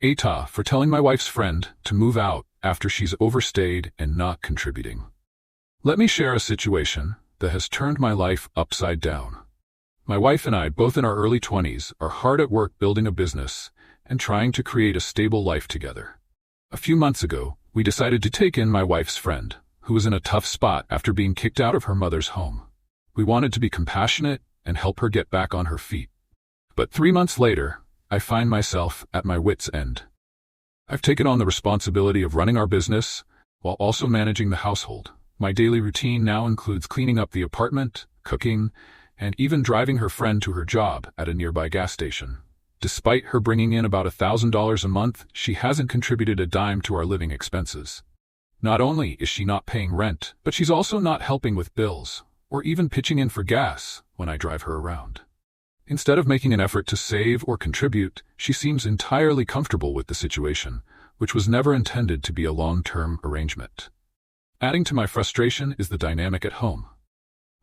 AITAH for telling my wife's friend to move out after she's overstayed and not contributing. Let me share a situation that has turned my life upside down. My wife and I, both in our early 20s, are hard at work building a business and trying to create a stable life together. A few months ago, we decided to take in my wife's friend, who was in a tough spot after being kicked out of her mother's home. We wanted to be compassionate and help her get back on her feet. But 3 months later, I find myself at my wit's end. I've taken on the responsibility of running our business while also managing the household. My daily routine now includes cleaning up the apartment, cooking, and even driving her friend to her job at a nearby gas station. Despite her bringing in about $1,000 a month, she hasn't contributed a dime to our living expenses. Not only is she not paying rent, but she's also not helping with bills, or even pitching in for gas when I drive her around. Instead of making an effort to save or contribute, she seems entirely comfortable with the situation, which was never intended to be a long-term arrangement. Adding to my frustration is the dynamic at home.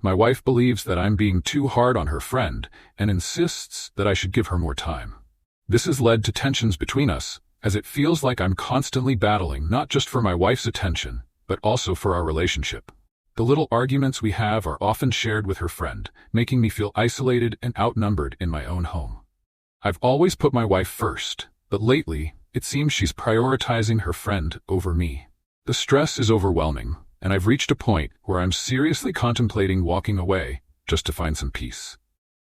My wife believes that I'm being too hard on her friend and insists that I should give her more time. This has led to tensions between us, as it feels like I'm constantly battling not just for my wife's attention, but also for our relationship. The little arguments we have are often shared with her friend, making me feel isolated and outnumbered in my own home. I've always put my wife first, but lately, it seems she's prioritizing her friend over me. The stress is overwhelming, and I've reached a point where I'm seriously contemplating walking away just to find some peace.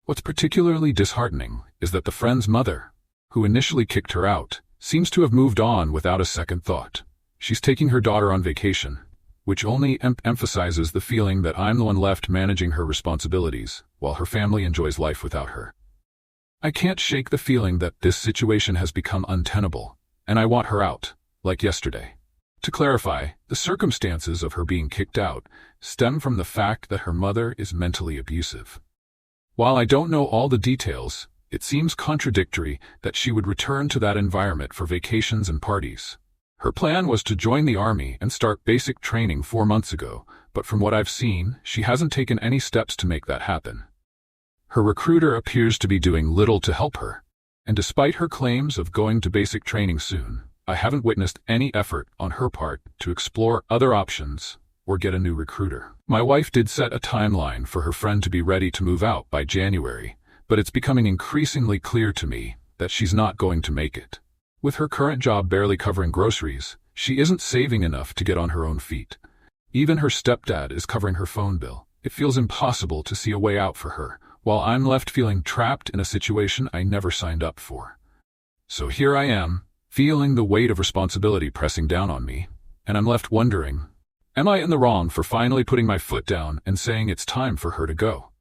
What's particularly disheartening is that the friend's mother, who initially kicked her out, seems to have moved on without a second thought. She's taking her daughter on vacation, which only emphasizes the feeling that I'm the one left managing her responsibilities, while her family enjoys life without her. I can't shake the feeling that this situation has become untenable, and I want her out, like yesterday. To clarify, the circumstances of her being kicked out stem from the fact that her mother is mentally abusive. While I don't know all the details, it seems contradictory that she would return to that environment for vacations and parties. Her plan was to join the army and start basic training 4 months ago, but from what I've seen, she hasn't taken any steps to make that happen. Her recruiter appears to be doing little to help her, and despite her claims of going to basic training soon, I haven't witnessed any effort on her part to explore other options or get a new recruiter. My wife did set a timeline for her friend to be ready to move out by January, but it's becoming increasingly clear to me that she's not going to make it. With her current job barely covering groceries, she isn't saving enough to get on her own feet. Even her stepdad is covering her phone bill. It feels impossible to see a way out for her, while I'm left feeling trapped in a situation I never signed up for. So here I am, feeling the weight of responsibility pressing down on me, and I'm left wondering, am I in the wrong for finally putting my foot down and saying it's time for her to go?